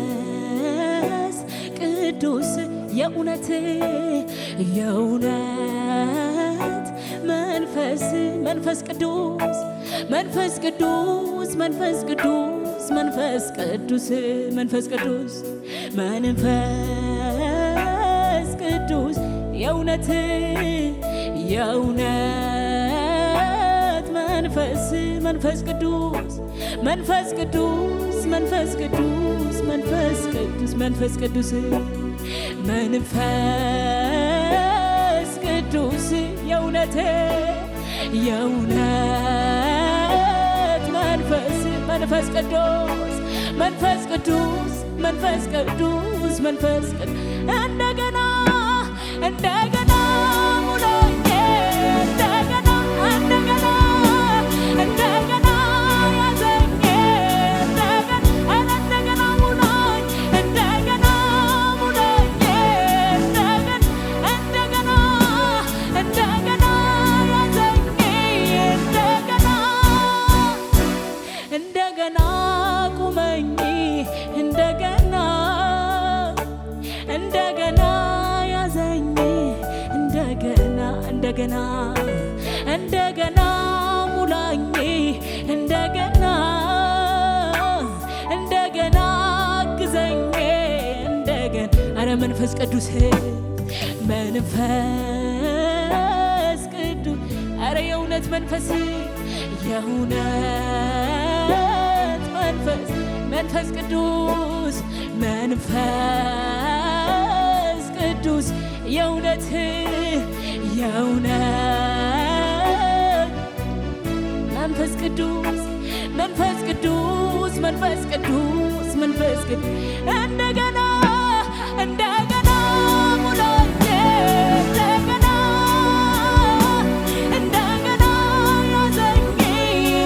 መንፈስ ቅዱስ የእውነት መንፈስ መንፈስ ቅዱስ መንፈስ ቅዱስ መንፈስ ቅዱስ መንፈስ ቅዱስ መንፈስ ቅዱስ መንፈስ ቅዱስ የእውነት መንፈስ መንፈስ ቅዱስ መንፈስ ቅዱስ መንፈስ ቅዱስ መንፈስ ቅዱስ መንፈስ ቅዱስ መንፈስ ቅዱስ የእውነት መንፈስ መንፈስ ቅዱስ መንፈስ ቅዱስ መንፈስ ቅዱስ መንፈስ ቅዱስ እንደገና እንደገና ሙላኝ እንደገና እንደገና እንደገና ያዘኝ እንደገና ሙላኝ እንደገና ሙላኝ እንደገና እንደገና ያዘኝ እንደገና ቁመኝ እንደገና እንደገና ያዘኝ እንደገና እንደገና እንደገና ሙላኝ እንደገና እንደገና ግዘኝ እንደገና አረ መንፈስ ቅዱስ መንፈስ ቅዱስ አረ የእውነት መንፈስ የእውነት መንፈስ መንፈስ ቅዱስ መንፈስ ቅዱስ የእውነት መንፈስ ቅዱስ መንፈስ ቅዱስ መንፈስ ቅዱስ መንፈስ ቅዱስ እንደገና እንደገና ሙላኝ እንደገና እንደገና ያዘኝ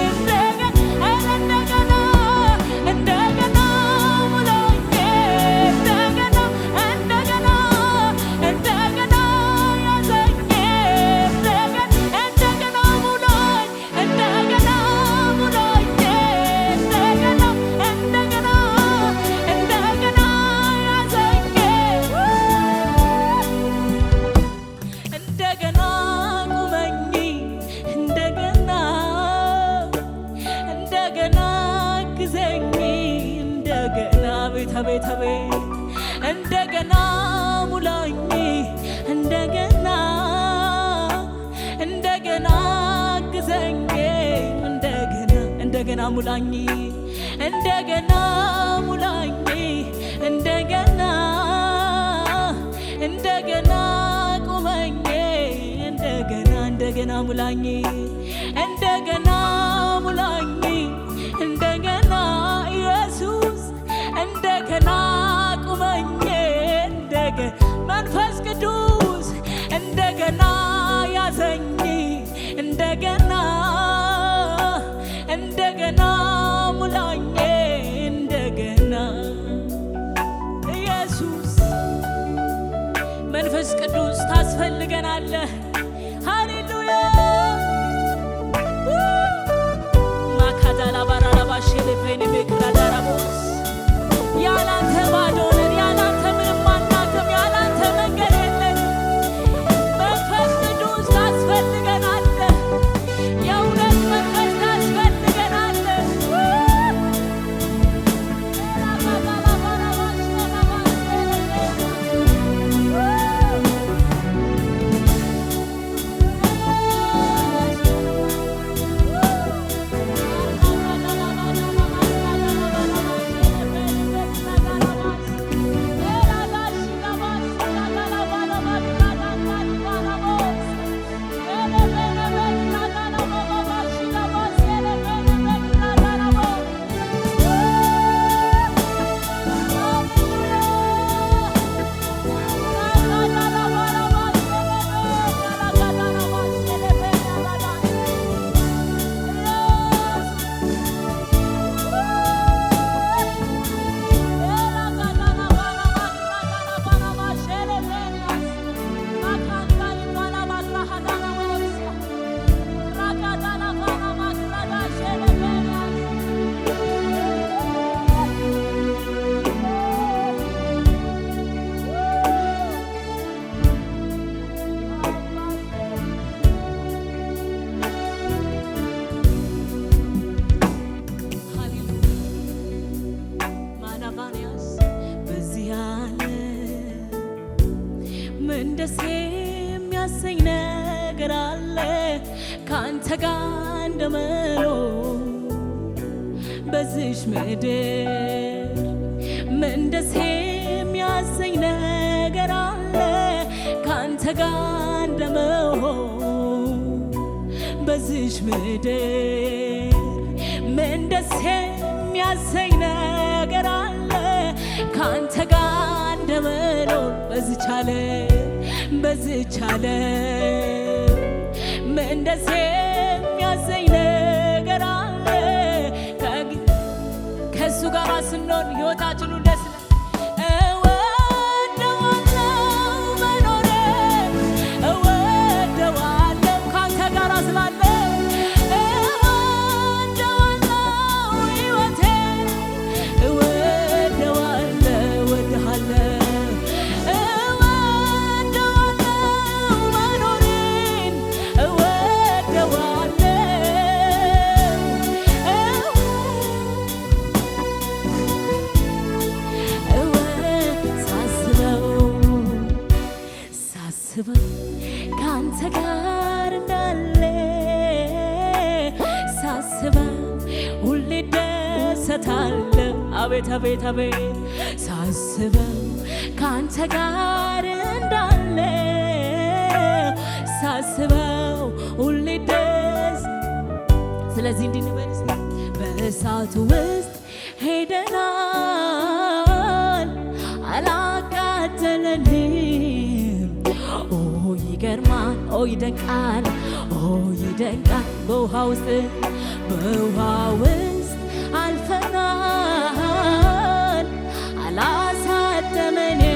እንደገና እንደገና ሙላኝ እንደገና እንደገና እንደገና ያዘኝ እንደገና ሙላኝ እንደገና ሙላኝ እንደገና እንደገና እንደገና ያዘኝ እንደገና ቁመኝ እንደገና እንደገና ግዘኝ እንደገና ቤት ቤት ቤት እንደገና ሙላኝ እንደገና እንደገና ግዘኝ እንደገና እንደገና ሙላኝ እንደገና ሙላኝ እንደገና እንደገና ቁመኝ እንደገና እንደገና ሙላኝ እንደገና ሙላኝ እንደገና ኢየሱስ እንደገና ቁመኝ እንደገና መንፈስ ቅዱስ እንደገና ያዘኝ እንደገና እንደገና ሙላኝ እንደገና ኢየሱስ መንፈስ ቅዱስ ታስፈልገናለህ። ሃሌሉያ ማካዳላ ባራራባሽ ለፈኔ በክራዳራቦስ ያላንተ ባዶ ነን፣ ያላንተ ምንም አናውቅም፣ ያላንተ መንገድ የለንም። መንፈስ ቅዱስ ታስፈልገናለህ። የእውነት መንፈስ ታስፈልገናለህ። ጋር እንደመኖር በዚች ምድር ምን ደስ የሚያሰኝ ነገር አለ? ካንተ ጋር እንደመሆን በዚች ምድር ምን ደስ የሚያሰኝ ነገር አለ? ካንተ ጋር እንደመኖር በዚች ዓለም ምን ደስ የሚያሰኝ ነገር አለ? ከእሱ ጋር ስንሆን ሕይወታችን ደስ ካንተ ጋር እንዳለ ሳስበው ሁሌ ደሰታለሁ። አቤት አቤት አቤት ሳስበው ካንተ ጋር እንዳለ ሳስበው ሁሌ ደስ። ስለዚህ እንድንበል በእሳቱ ውስጥ ሄደናል አላቃጠለንም። ይገርማል፣ ይደንቃል፣ ይደንቃል። በውሃ ውስጥ አልፈናል አላሳደመንም።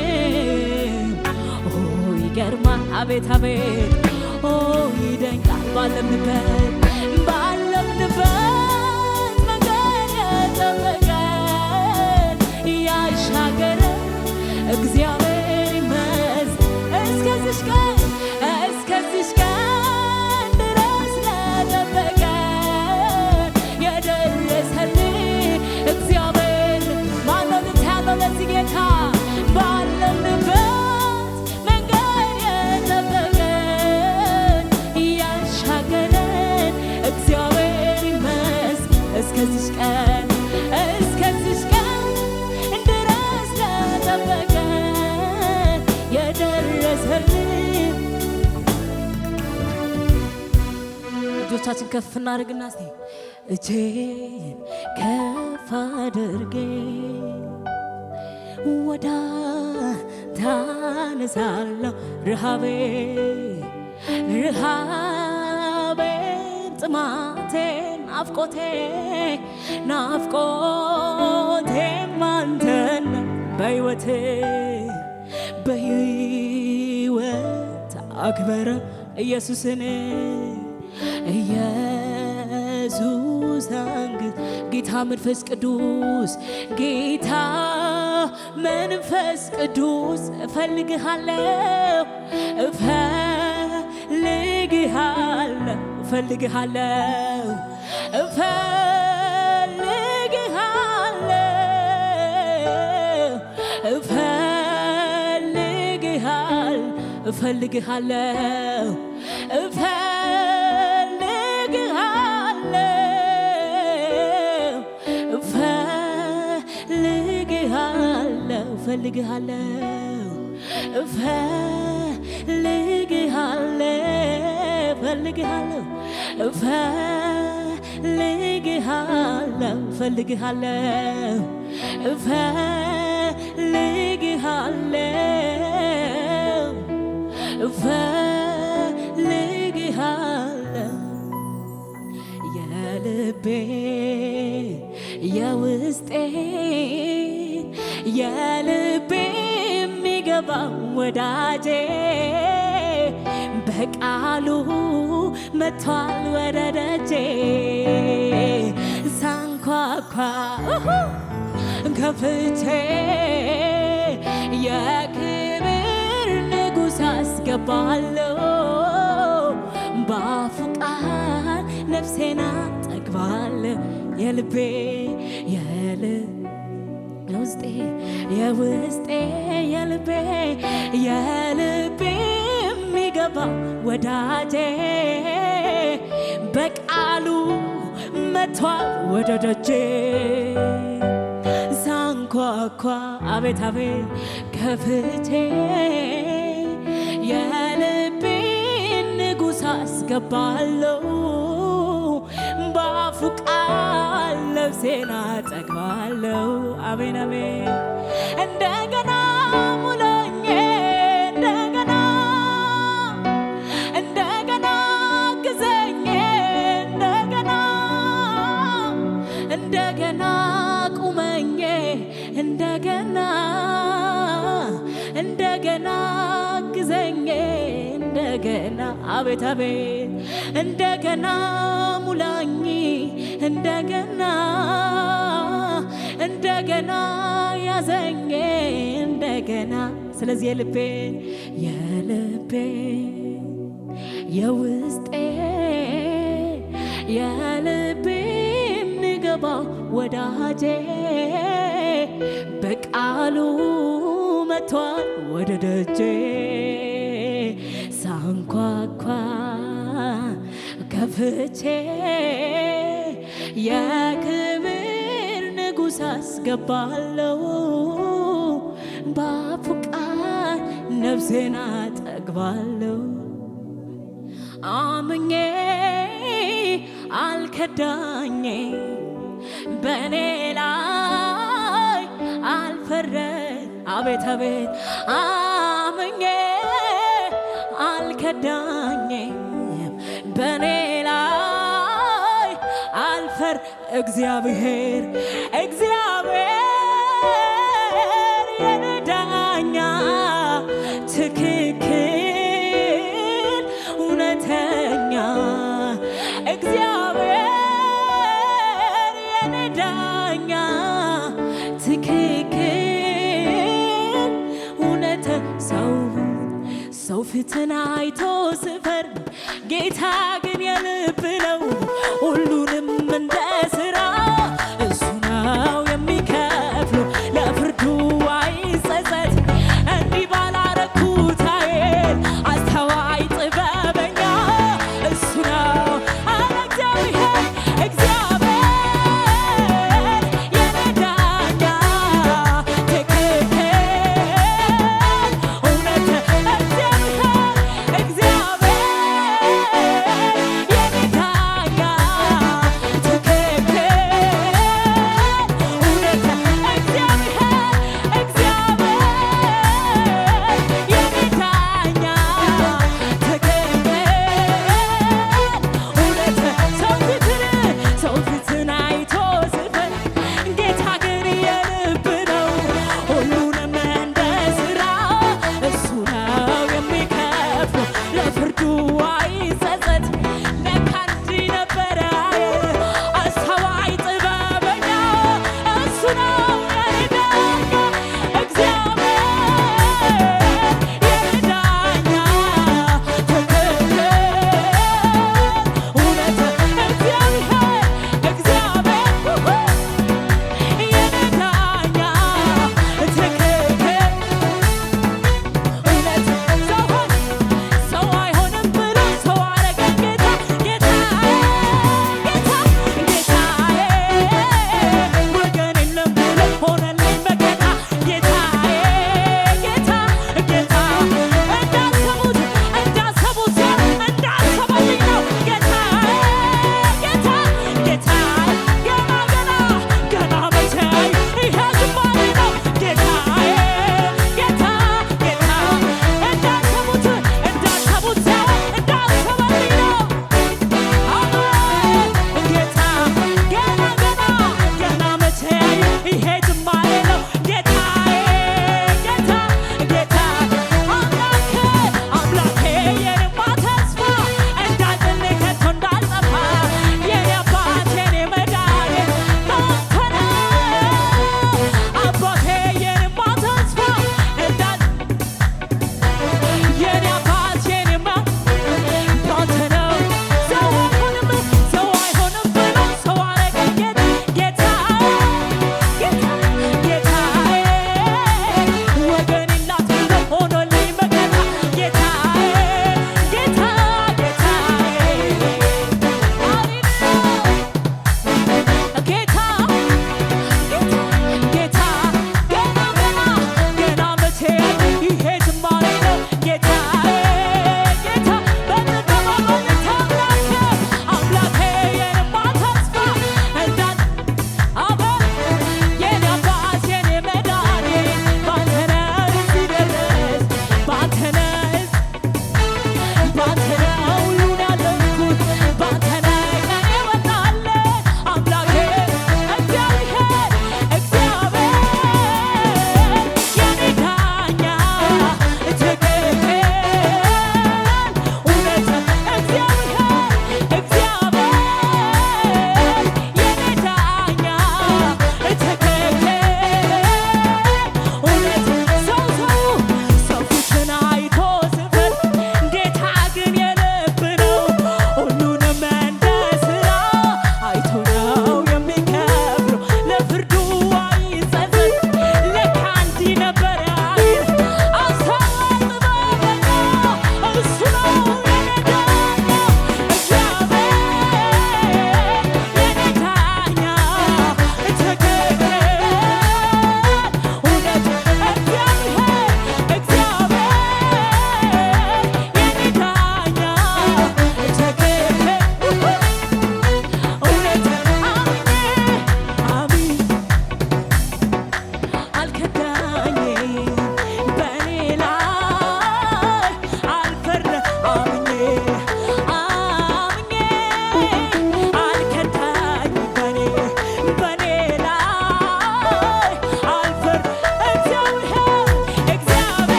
ይገርማል፣ አቤት አቤት ይደንቃል። ባለምንበት መንገድ የጠበቀን ያሻገረ እግዚአብሔር ይመስገን። እስከዚች ቀን ድረስ ለጠበቀን የደረሰልን እግዚአብሔር ማነው? ልታያለው ለዚህ ጌታ ባለንበት መንገድ የጠበቀን ያሻገረን እግዚአብሔር ይመስገን። እስከዚች ቀን ድረስ ለጠበቀን የደረሰልን። እጆቻችን ከፍ እናድርግና እስቲ እጄን ከፍ አድርጌ ወደ ታነሳለሁ። ረሃቤን፣ ጥማቴን፣ ናፍቆቴም አንተን በሕይወት አክበረ ኢየሱስን ኢየሱስ አንግስ ጌታ መንፈስ ቅዱስ እፈልግሃለሁ የልቤ የውስጤ የሚገባው ወዳጄ በቃሉ መጥቷል ወደ ደጄ ሳንኳኳ ከፍቼ የክብር ንጉሥ አስገባለሁ በአፉ ቃል ነፍሴን አጠግባለሁ። የልቤ የውስጤ የልቤ የሚገባ ወዳጄ በቃሉ መጥቷል ወደ ደጄ ሳንኳኳ አቤት አቤት ከፍቼ የልቤን ንጉሥ አስገባለሁ በአፉ ቃል ነፍሴን አጠግባለሁ አሜን አሜን እንደገና ሙላኝ እንደገና እንደገና ግዘኝ እንደገና እንደገና ቁመኝ እንደገና እንደገና ግዘኝ እንደገና አቤት አቤት እንደገና ሙላኝ እንደገና እንደገና ያዘኝ እንደገና ስለዚህ የልቤ የውስጤ የልቤ የሚገባው ወዳጄ በቃሉ መጥቷል ወደ ደጄ ሳንኳኳ ከፍቼ የክብር ንጉሥ አስገባለሁ በአፉ ቃል ነፍሴን አጠግባለሁ አምኜ አልከዳኝ በኔ ላይ አልፈረድ አቤት አቤት አምኜ አልከዳኝ በኔ ላይ አልፈር እግዚአብሔር የኔ ዳኛ ትክክል እውነተኛ እግዚአብሔር የኔ ዳኛ ትክክል እውነተ ሰው ፊትን አይቶ ስፈርድ ጌታ ግን የልብ ነው ሁሉንም እንደ ሥራ እሱ ነው የሚከፍለው ለፍርዱ አይጸጸት እንዲህ ባላረኩት ኃይል አስተዋይ ጥበበኛ እሱ ነው አለ እግዚአብሔር የኔ ዳኛ ትክክል እውነት እግዚአብሔር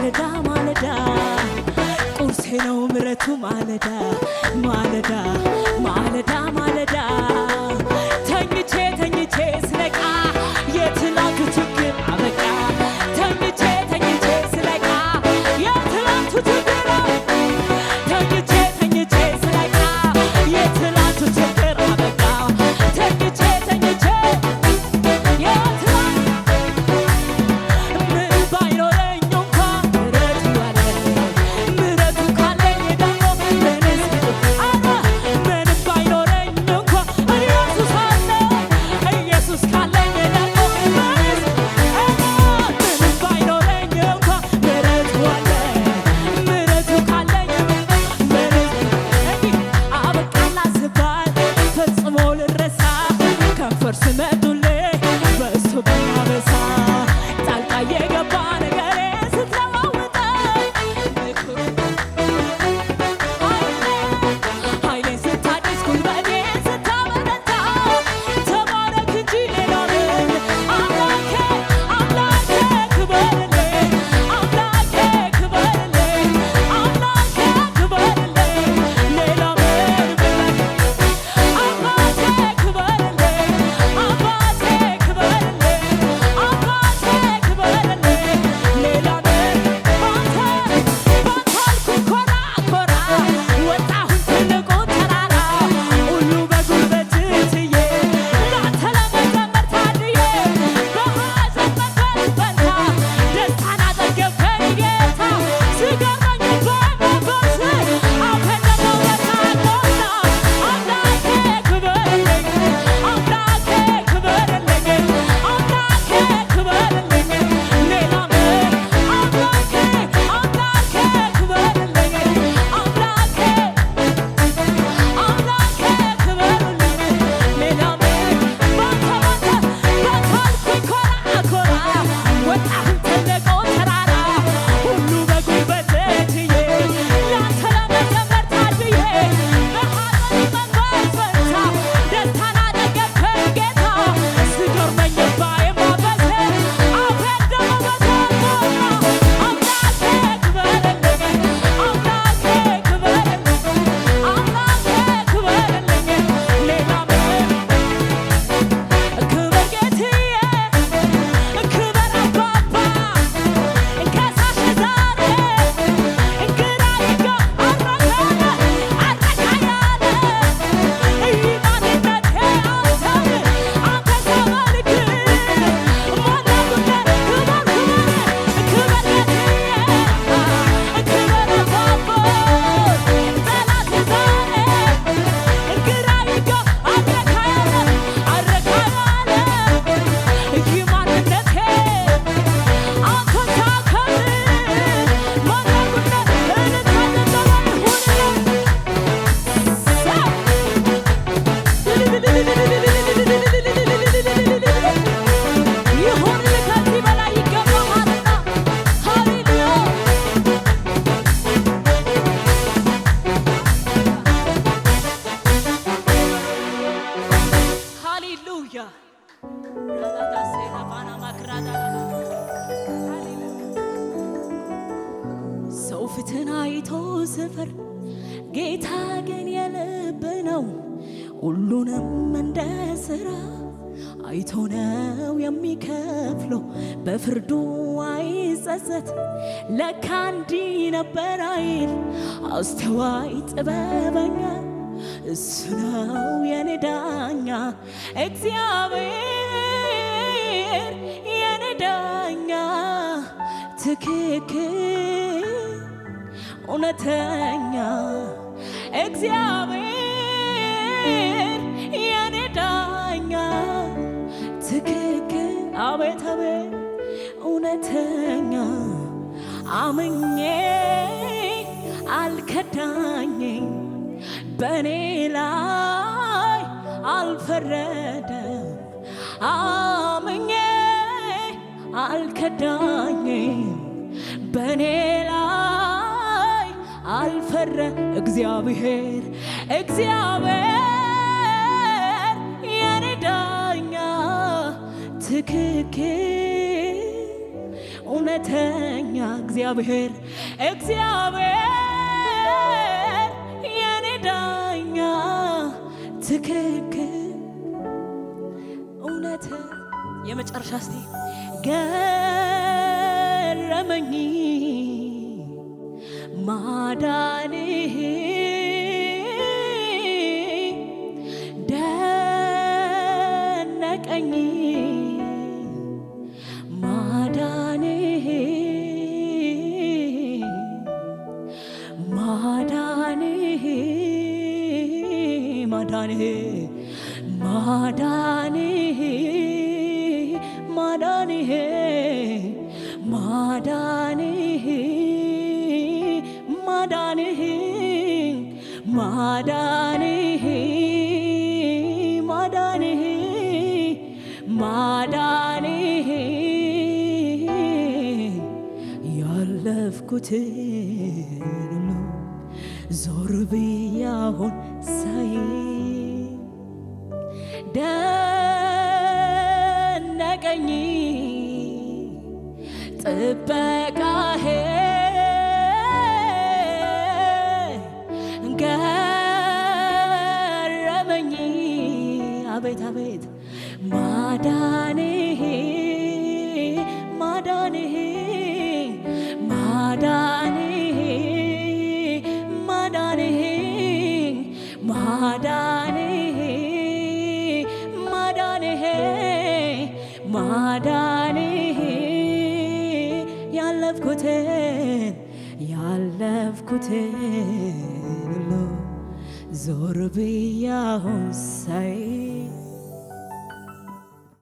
ማለዳ ማለዳ ቁርሴ ነው ምሕረቱ ማለዳ ማለዳ ማለዳ ማለዳ ተኝቼ ተኝቼ ስነቃ የትላንቱ ችግር አበቃ ተኝቼ ተኝቼ ስነቃ የትላንቱ ችግር ተኝቼ ተኝቼ ስነቃ የትላንቱ ችግር አበቃ ተኝቼ ተኝቼ ምን ባይኖረኝ እንኳን ምሕረቱ አለ ምሕረቱ ካለኝ ደግሞ ምንስ አረ ምንም ባይኖረኝ እንኳን ኢየሱስ አለ ኢየሱስ ካለኝ ደግሞ ምንስ ምንም ባይኖረኝ እንኳን ምሕረቱ አለ ምሕረቱ ካለኝ ምንስ እንዲህ አበቃላ ስባል ፈጽሞ ልረሳ ከንፈር ስመጡልኝ በእሱ ብናበሳ ጣልቃ የገባ ነገሬ ስትለዋውጠኝ ምክሩ ኃይሌን ስታድስ ጉልበቴን ስታበረታ ተባረክ እንጂ ሌላ ምን አምላኬ አምላኬ ክበርልኝ አምላኬ ክበርልኝ አምላኬ ክበርልኝ ሌላ ምን ብለኝ አባቴ ክበርልኝ አባቴ ክበርልኝ አባቴ ክበርልኝ ሌላ ምን ባንተ አልኩኝ ኮራ ኮራ ወጣሁኝ ትልቁ ተራራ ሁሉ በጉልበትህ ችዬ ላንተ ለመዘመር ታድዬ በሐዘን መንፈስ ፈንታ ደስታን አጠገብከኝ ጌታ ሲገርመኝ በመንፈስህ አፌን ለመውደድ አልሞላ አምላኬ ክበርልኝ አምላኬ ክበርልኝ አምላኬ ክበርልኝ ሌላ ምን አምላኬ አምላኬ ክበርልኝ አምላኬ አምላኬ ክበርልኝ ሌላ ምን ባንተ አልኩኝ ኮራ ኮራ ወጣሁኝ ትልቁ ተራራ ሁሉ በጉልበትህ ችዬ ላንተ ለመዘመር ታድዬ በሐዘን መንፈስ ፈንታ ደስታን አጠገብከኝ ጌታ ሲገርመኝ ባዬን ማበስህ አፌን ደግሞ በዘመር ሞላ አምላኬ ክበርልኝ አምላኬ ክበርልኝ አምላኬ ክበርልኝ ሌላ ምን ክበር ጌትዬ ክበር አባባ ከሳሽ ዛሬ ግራ ይጋ አረካለ አረካያለ ማንነቴ አንተን አንተ ሳመልክ ሞላጉለት ክበር ክበር ጌትዬ ክበር አባባ ጠላት ዛሬ ግራ ይጋ አረካያለ አረካያለ ማንነቴ አንተን ሳከብር ሞላጉለት ልታዘዘበኝ ይሁንልህ ከዚህ በላይ ይገባሃልና ሃሌሉያ ሃሌሉያ ሰው ፊትን አይቶ ስፍር ጌታ ግን የልብ ነው ሁሉንም እንደ ሥራ አይቶ ነው የሚከፍለው በፍርዱ አይጸጸት ለካ እንዲህ ነበር አይል አስተዋይ ጥበበኛ እሱ ነው የኔ ዳኛ እግዚአብሔር የኔ ዳኛ ትክክል እውነተኛ እግዚአብሔር የኔ ዳኛ ትክክል አቤት አቤት እውነተኛ አምኜ አልከዳኝም በኔ ላይ አልፈረደም አምኜ አልከዳኝም በኔ ላይ አልፈረ እግዚአብሔር የኔ ዳኛ ትክክል እውነተኛ እግዚአብሔር የኔ ዳኛ ትክክል እውነት የመጨረሻ እስቲ ገረመኝ ማዳንህ ደነቀኝ ማዳንህ ማዳንህ ማዳንህ ማዳንህ ማዳንህ ማዳንህ ማዳንህ ማዳንህ ማዳንህ ማዳንህ ያለፍኩትን ሁሉ ዞር ብዬ አሁን ሳይ ደነቀኝ ጥበቃህ ገረመኝ አቤት አቤት ማዳንህ ማዳንህ ማዳንህ ማዳንህ ማዳንህ ማዳንህ ማዳንህ ያለፍኩትን ሁሉ ዞር ብዬ አሁን ሳይ